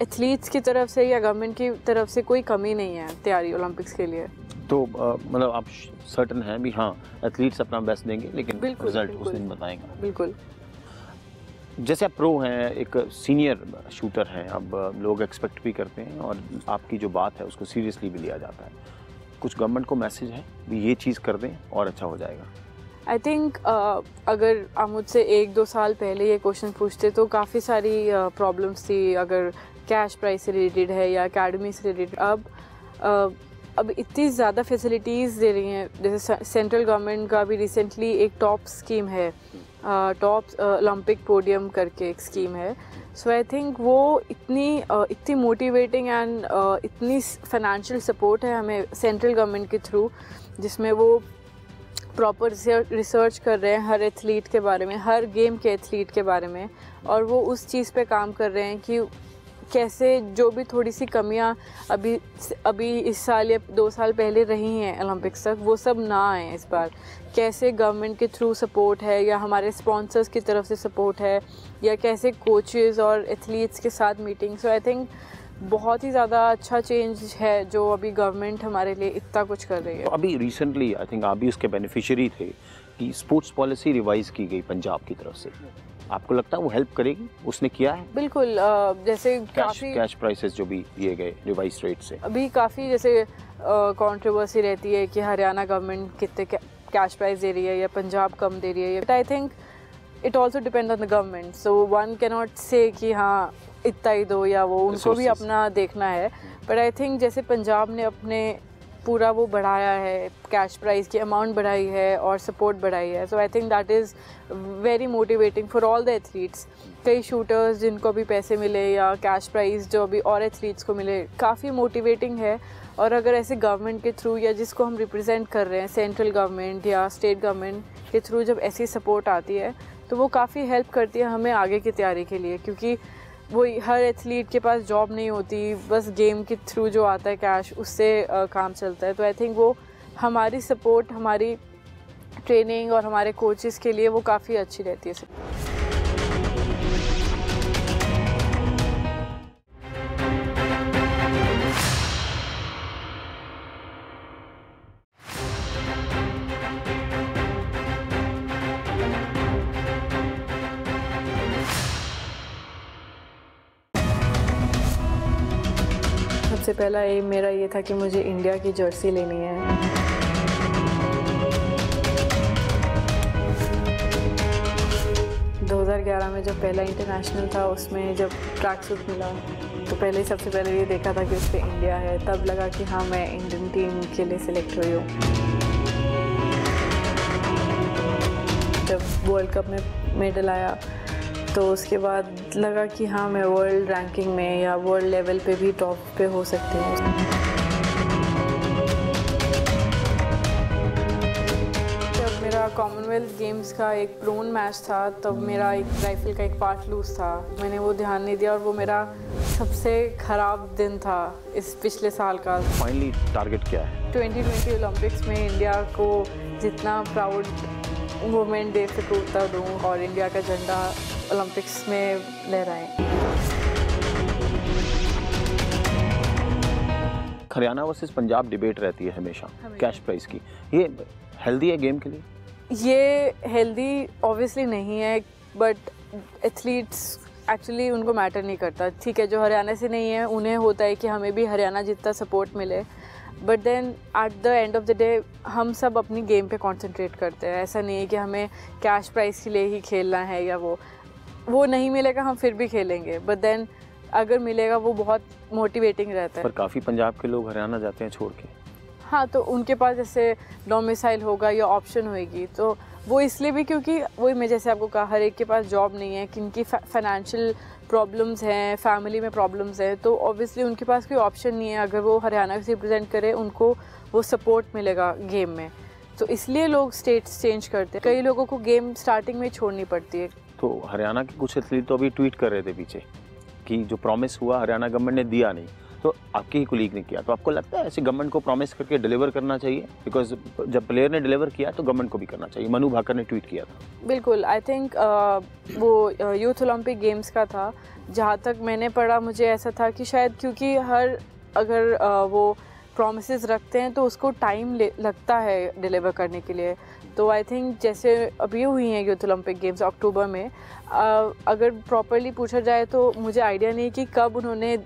एथलीट्स की तरफ से या गवर्नमेंट की तरफ से कोई कमी नहीं है तैयारी ओलंपिक्स के लिए। तो मतलब आप सर्टन हैं भी, हाँ एथलीट्स अपना बेस्ट देंगे लेकिन बिल्कुल, रिजल्ट बिल्कुल। उस दिन बताएंगा। बिल्कुल। जैसे आप प्रो हैं, एक सीनियर शूटर हैं, अब लोग एक्सपेक्ट भी करते हैं और आपकी जो बात है उसको सीरियसली भी लिया जाता है। कुछ गवर्नमेंट को मैसेज है भी ये चीज़ कर दें और अच्छा हो जाएगा? आई थिंक अगर आप मुझसे 1-2 साल पहले ये क्वेश्चन पूछते तो काफ़ी सारी प्रॉब्लम्स थी, अगर कैश प्राइस से रिलेटेड है या एकेडमी से रिलेटेड। अब इतनी ज़्यादा फैसिलिटीज़ दे रही हैं, जैसे सेंट्रल गवर्नमेंट का भी रिसेंटली एक टॉप स्कीम है, टॉप ओलंपिक पोडियम करके एक स्कीम है। सो आई थिंक वो इतनी मोटिवेटिंग एंड इतनी फाइनेंशियल सपोर्ट है हमें सेंट्रल गवर्नमेंट के थ्रू, जिसमें वो प्रॉपर रिसर्च कर रहे हैं हर एथलीट के बारे में, हर गेम के एथलीट के बारे में, और वो उस चीज़ पे काम कर रहे हैं कि कैसे जो भी थोड़ी सी कमियां अभी इस साल या 2 साल पहले रही हैं ओलंपिक्स तक, वो सब ना आए इस बार। कैसे गवर्नमेंट के थ्रू सपोर्ट है या हमारे स्पॉन्सर्स की तरफ से सपोर्ट है या कैसे कोचेस और एथलीट्स के साथ मीटिंग। सो आई थिंक बहुत ही ज़्यादा अच्छा चेंज है जो अभी गवर्नमेंट हमारे लिए इतना कुछ कर रही है। तो अभी रिसेंटली आई थिंक आप भी उसके बेनिफिशियरी थे कि स्पोर्ट्स पॉलिसी रिवाइज की गई पंजाब की तरफ से, आपको लगता है वो हेल्प करेगी? उसने किया है? बिल्कुल। जैसे काफ़ी कैश प्राइसेस जो भी दिए गए रिवाइज रेट से, अभी काफ़ी जैसे कंट्रोवर्सी रहती है कि हरियाणा गवर्नमेंट कितने कैश प्राइस दे रही है या पंजाब कम दे रही है, but I think it also depend on the government. So one can not से कि हाँ इतना ही दो या वो, उनको भी अपना देखना है। बट आई थिंक जैसे पंजाब ने अपने पूरा वो बढ़ाया है, कैश प्राइस की अमाउंट बढ़ाई है और सपोर्ट बढ़ाई है, so I think that is very motivating for all the athletes. कई शूटर्स जिनको भी पैसे मिले या कैश प्राइस जो अभी और एथलीट्स को मिले, काफ़ी मोटिवेटिंग है। और अगर ऐसे गवर्नमेंट के थ्रू या जिसको हम रिप्रेजेंट कर रहे हैं, सेंट्रल गवर्नमेंट या स्टेट गवर्नमेंट के थ्रू जब ऐसी सपोर्ट आती है तो वो काफ़ी हेल्प करती है हमें आगे की तैयारी के लिए, क्योंकि वो हर एथलीट के पास जॉब नहीं होती, बस गेम के थ्रू जो आता है कैश उससे काम चलता है। तो आई थिंक वो हमारी सपोर्ट, हमारी ट्रेनिंग और हमारे कोचेस के लिए वो काफ़ी अच्छी रहती है। सबसे पहला एम मेरा ये था कि मुझे इंडिया की जर्सी लेनी है। दो 2011 में जब पहला इंटरनेशनल था, उसमें जब ट्रैक सूट मिला तो पहले सबसे पहले ये देखा था कि उस पर इंडिया है, तब लगा कि हाँ मैं इंडियन टीम के लिए सिलेक्ट हुई हूँ। जब वर्ल्ड कप में मेडल आया तो उसके बाद लगा कि हाँ मैं वर्ल्ड रैंकिंग में या वर्ल्ड लेवल पे भी टॉप पे हो सकती हूँ। जब मेरा कॉमनवेल्थ गेम्स का एक प्रोन मैच था, तब मेरा एक राइफल का एक पार्ट लूज था, मैंने वो ध्यान नहीं दिया और वो मेरा सबसे ख़राब दिन था इस पिछले साल का। फाइनली टारगेट क्या है? 2020 ओलंपिक्स में इंडिया को जितना प्राउड मोमेंट दे सकूँ उतना दूँ और इंडिया का झंडा ओलंपिक्स में लहराएं। हरियाणा वर्सेस पंजाब डिबेट रहती है हमेशा कैश प्राइस की, ये हेल्दी है गेम के लिए? ये हेल्दी ऑब्वियसली नहीं है, बट एथलीट्स एक्चुअली उनको मैटर नहीं करता। ठीक है, जो हरियाणा से नहीं है उन्हें होता है कि हमें भी हरियाणा जितना सपोर्ट मिले, but then at the end of the day हम सब अपनी गेम पे कंसंट्रेट करते हैं। ऐसा नहीं है कि हमें कैश प्राइस के लिए ही खेलना है या वो नहीं मिलेगा हम फिर भी खेलेंगे, बट देन अगर मिलेगा वो बहुत मोटिवेटिंग रहता है। पर काफ़ी पंजाब के लोग हरियाणा जाते हैं छोड़ के। हाँ, तो उनके पास जैसे डोमिसाइल होगा या ऑप्शन होएगी, तो वो इसलिए भी क्योंकि वही मैं जैसे आपको कहा, हर एक के पास जॉब नहीं है, किनकी फाइनेंशियल प्रॉब्लम्स हैं, फैमिली में प्रॉब्लम्स हैं, तो ऑब्वियसली उनके पास कोई ऑप्शन नहीं है। अगर वो हरियाणा से रिप्रेजेंट करे उनको वो सपोर्ट मिलेगा गेम में, तो इसलिए लोग स्टेट्स चेंज करते हैं। कई लोगों को गेम स्टार्टिंग में छोड़नी पड़ती है। तो हरियाणा के कुछ एथलीट तो अभी ट्वीट कर रहे थे पीछे कि जो प्रॉमिस हुआ हरियाणा गवर्नमेंट ने दिया नहीं, तो आपके ही कुलीग ने किया। तो आपको लगता है ऐसे गवर्नमेंट को प्रॉमिस करके डिलीवर करना चाहिए? बिकॉज जब प्लेयर ने डिलीवर किया तो गवर्नमेंट को भी करना चाहिए। मनु भाकर ने ट्वीट किया था। बिल्कुल, आई थिंक वो यूथ ओलंपिक गेम्स का था, जहाँ तक मैंने पढ़ा मुझे ऐसा था कि शायद क्योंकि अगर वो प्रॉमिसेस रखते हैं तो उसको टाइम लगता है डिलीवर करने के लिए। तो आई थिंक जैसे अभी हुई हैं यूथ ओलंपिक गेम्स अक्टूबर में, अगर प्रॉपरली पूछा जाए तो मुझे आइडिया नहीं कि कब उन्होंने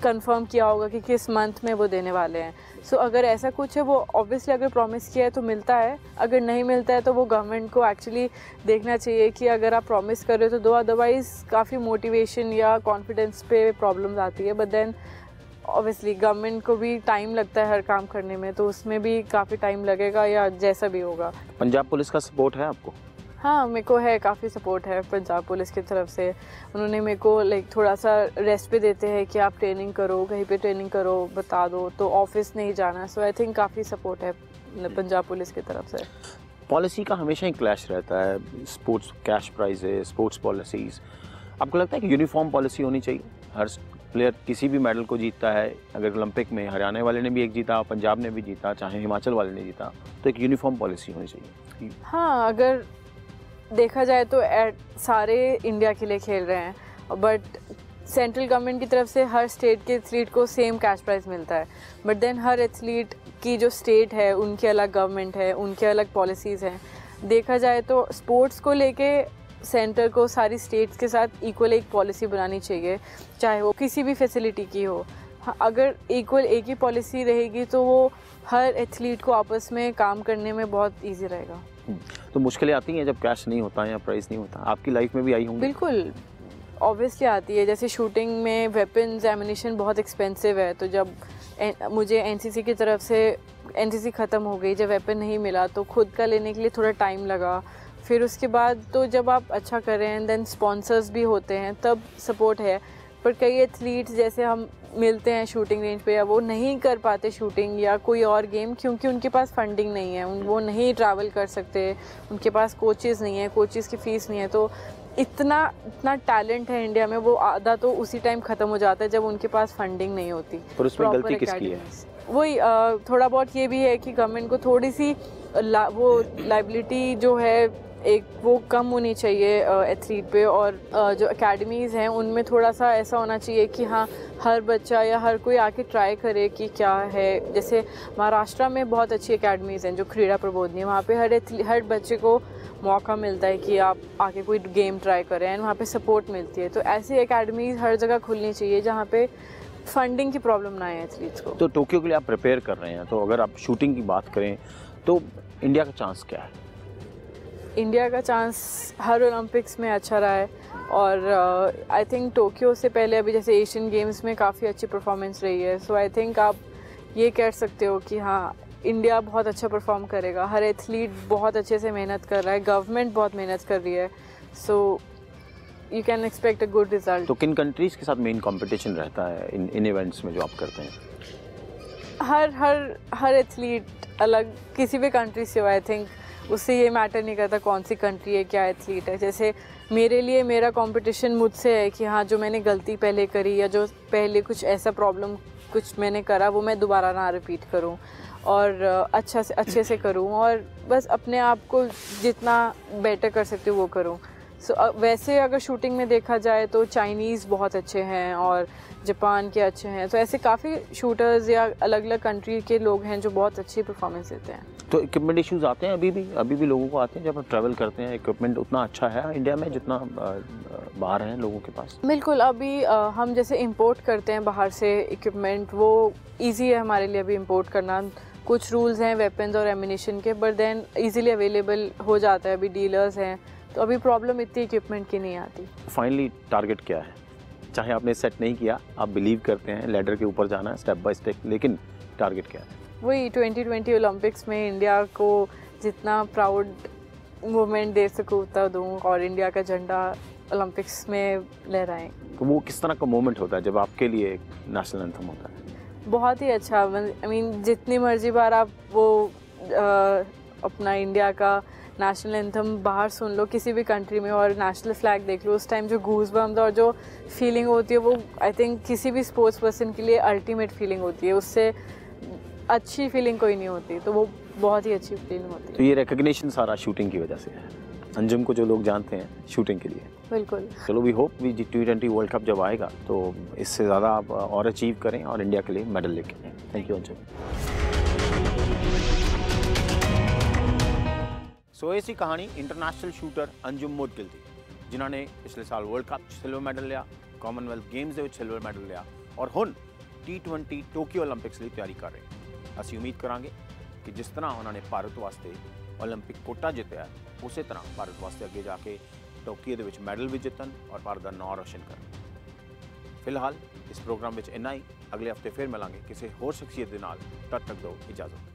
कंफर्म किया होगा कि किस मंथ में वो देने वाले हैं। सो अगर ऐसा कुछ है, वो ऑब्वियसली अगर प्रॉमिस किया है तो मिलता है, अगर नहीं मिलता है तो वो गवर्नमेंट को एक्चुअली देखना चाहिए कि अगर आप प्रॉमिस कर रहे हो तो दो, अदरवाइज़ काफ़ी मोटिवेशन या कॉन्फिडेंस पे प्रॉब्लम्स आती है। बट देन ऑब्वियसली गवर्नमेंट को भी टाइम लगता है हर काम करने में, तो उसमें भी काफ़ी टाइम लगेगा या जैसा भी होगा। पंजाब पुलिस का सपोर्ट है आपको? हाँ, मेरे को है, काफ़ी सपोर्ट है पंजाब पुलिस की तरफ से। उन्होंने मेरे को थोड़ा सा रेस्ट पे देते हैं कि आप ट्रेनिंग करो, कहीं पे ट्रेनिंग करो, बता दो, तो ऑफिस नहीं जाना। सो आई थिंक काफ़ी सपोर्ट है पंजाब पुलिस की तरफ से। पॉलिसी का हमेशा ही क्लैश रहता है, sports cash prices, sports policies. आपको लगता है कि यूनिफॉर्म पॉलिसी होनी चाहिए? हर प्लेयर किसी भी मेडल को जीतता है, अगर ओलंपिक में हरियाणा वाले ने भी एक जीता, पंजाब ने भी जीता, चाहे हिमाचल वाले ने जीता, तो एक यूनिफॉर्म पॉलिसी होनी चाहिए। हाँ, अगर देखा जाए तो सारे इंडिया के लिए खेल रहे हैं, बट सेंट्रल गवर्नमेंट की तरफ से हर स्टेट के एथलीट को सेम कैश प्राइस मिलता है। बट देन हर एथलीट की जो स्टेट है उनकी अलग गवर्नमेंट है, उनके अलग पॉलिसीज़ हैं। देखा जाए तो स्पोर्ट्स को लेके सेंटर को सारी स्टेट्स के साथ इक्वल एक पॉलिसी बनानी चाहिए, चाहे वो किसी भी फैसिलिटी की हो। हाँ, अगर इक्वल एक ही पॉलिसी रहेगी तो वो हर एथलीट को आपस में काम करने में बहुत ईजी रहेगा। तो मुश्किलें आती हैं जब कैश नहीं होता है या प्राइस नहीं होता? आपकी लाइफ में भी आई होंगी? बिल्कुल, ऑब्वियसली आती है। जैसे शूटिंग में वेपन्स, एमिनेशन बहुत एक्सपेंसिव है, तो जब मुझे एनसीसी की तरफ से एनसीसी ख़त्म हो गई, जब वेपन नहीं मिला तो खुद का लेने के लिए थोड़ा टाइम लगा। फिर उसके बाद तो जब आप अच्छा कर रहे हैं देन स्पॉन्सर्स भी होते हैं, तब सपोर्ट है। पर कई एथलीट्स जैसे हम मिलते हैं शूटिंग रेंज पे, या वो नहीं कर पाते शूटिंग या कोई और गेम क्योंकि उनके पास फंडिंग नहीं है, वो नहीं ट्रैवल कर सकते, उनके पास कोचेज़ नहीं है, कोचेज़ की फ़ीस नहीं है। तो इतना टैलेंट है इंडिया में, वो आधा तो उसी टाइम ख़त्म हो जाता है जब उनके पास फंडिंग नहीं होती। पर उसमें गलती किसकी है? वही थोड़ा बहुत ये भी है कि गवर्नमेंट को थोड़ी सी वो लाइबिलिटी जो है एक वो कम होनी चाहिए एथलीट पे, और जो एकेडमीज़ हैं उनमें थोड़ा सा ऐसा होना चाहिए कि हाँ, हर बच्चा या हर कोई आके ट्राई करे कि क्या है। जैसे महाराष्ट्र में बहुत अच्छी एकेडमीज़ हैं जो क्रीड़ा प्रबोधिनी, वहाँ पे हर बच्चे को मौका मिलता है कि आप आके कोई गेम ट्राई करें, एंड वहाँ पे सपोर्ट मिलती है। तो ऐसी एकेडमीज़ हर जगह खुलनी चाहिए जहाँ पे फंडिंग की प्रॉब्लम ना आए एथलीट्स को। तो टोक्यो के लिए आप प्रिपेयर कर रहे हैं, तो अगर आप शूटिंग की बात करें तो इंडिया का चांस क्या है? इंडिया का चांस हर ओलंपिक्स में अच्छा रहा है, और आई थिंक टोक्यो से पहले अभी जैसे एशियन गेम्स में काफ़ी अच्छी परफॉर्मेंस रही है। सो आई थिंक आप ये कह सकते हो कि हाँ, इंडिया बहुत अच्छा परफॉर्म करेगा। हर एथलीट बहुत अच्छे से मेहनत कर रहा है, गवर्नमेंट बहुत मेहनत कर रही है, so you can expect a good result. तो किन कंट्रीज़ के साथ मेन कंपटीशन रहता है इन इवेंट्स में जो आप करते हैं? हर एथलीट अलग, किसी भी कंट्री से हो, आई थिंक उससे ये मैटर नहीं करता कौन सी कंट्री है, क्या एथलीट है। जैसे मेरे लिए मेरा कंपटीशन मुझसे है कि हाँ, जो मैंने गलती पहले करी या जो पहले कुछ ऐसा प्रॉब्लम कुछ मैंने करा वो मैं दोबारा ना रिपीट करूँ, और अच्छे से करूँ, और बस अपने आप को जितना बेटर कर सकती हूँ वो करूँ। सो वैसे अगर शूटिंग में देखा जाए तो चाइनीज़ बहुत अच्छे हैं और जापान के अच्छे हैं, तो ऐसे काफ़ी शूटर्स या अलग अलग कंट्री के लोग हैं जो बहुत अच्छी परफॉर्मेंस देते हैं। तो इक्विपमेंट इश्यूज़ आते हैं अभी भी लोगों को आते हैं जब आप ट्रैवल करते हैं? इक्विपमेंट उतना अच्छा है इंडिया में जितना बाहर हैं लोगों के पास? बिल्कुल, अभी हम जैसे इंपोर्ट करते हैं बाहर से इक्विपमेंट, वो ईजी है हमारे लिए अभी इंपोर्ट करना। कुछ रूल्स हैं वेपन्स और एमिनेशन के, बट देन ईजिली अवेलेबल हो जाता है, अभी डीलर्स हैं, तो अभी प्रॉब्लम इतनी इक्विपमेंट की नहीं आती। फाइनली टारगेट क्या है? चाहे आपने सेट नहीं किया, आप बिलीव करते हैं लैडर के ऊपर जाना है स्टेप बाय स्टेप, लेकिन टारगेट क्या है? वही 2020 ओलंपिक्स में इंडिया को जितना प्राउड मोमेंट दे सकूँ उतना दूँ, और इंडिया का झंडा ओलंपिक्स में लहराएं। तो वो किस तरह का मोमेंट होता है जब आपके लिए नेशनल एंथम होता है? बहुत ही अच्छा, आई मीन जितनी मर्जी बार आप वो अपना इंडिया का नेशनल एंथम बाहर सुन लो किसी भी कंट्री में, और नेशनल फ्लैग देख लो, उस टाइम जो गूज़बम्स और जो फीलिंग होती है वो आई थिंक किसी भी स्पोर्ट्स पर्सन के लिए अल्टीमेट फीलिंग होती है। उससे अच्छी फीलिंग कोई नहीं होती, तो वो बहुत ही अच्छी फीलिंग होती है। तो ये रिकग्निशन सारा शूटिंग की वजह से है, अंजुम को जो लोग जानते हैं शूटिंग के लिए। बिल्कुल। चलो we hope we T20 world cup जब आएगा तो इससे ज़्यादा आप और अचीव करें और इंडिया के लिए मेडल लेके आएं। Thank you Anshu. सो ऐसी कहानी इंटरनेशनल शूटर अंजुम मुदगिल थी, जिन्होंने पिछले साल वर्ल्ड कप सिल्वर मेडल लिया, कॉमनवेल्थ गेम्स ਦੇ ਵਿੱਚ सिल्वर मेडल लिया और ਹੁਣ T20 ਟੋਕੀਓ 올림픽ਸ ਲਈ ਤਿਆਰੀ ਕਰ ਰਹੇ ਹਨ। ਅਸੀਂ ਉਮੀਦ ਕਰਾਂਗੇ ਕਿ ਜਿਸ ਤਰ੍ਹਾਂ ਉਹਨਾਂ ਨੇ ਭਾਰਤ ਵਾਸਤੇ 올림픽 ਕੋਟਾ ਜਿੱਤਿਆ, ਉਸੇ ਤਰ੍ਹਾਂ ਭਾਰਤ ਵਾਸਤੇ ਅੱਗੇ ਜਾ ਕੇ ਟੋਕੀਓ ਦੇ ਵਿੱਚ ਮੈਡਲ ਵੀ ਜਿੱਤਣ ਔਰ ਭਾਰਤ ਦਾ ਨਾਂ ਰੋਸ਼ਨ ਕਰਨ। ਫਿਲਹਾਲ ਇਸ ਪ੍ਰੋਗਰਾਮ ਵਿੱਚ ਇੰਨਾ ਹੀ। ਅਗਲੇ ਹਫਤੇ ਫਿਰ ਮਿਲਾਂਗੇ ਕਿਸੇ ਹੋਰ ਸ਼ਖਸੀਅਤ ਦੇ ਨਾਲ। ਤਦ ਤੱਕ ਦਿਓ ਇਜਾਜ਼ਤ।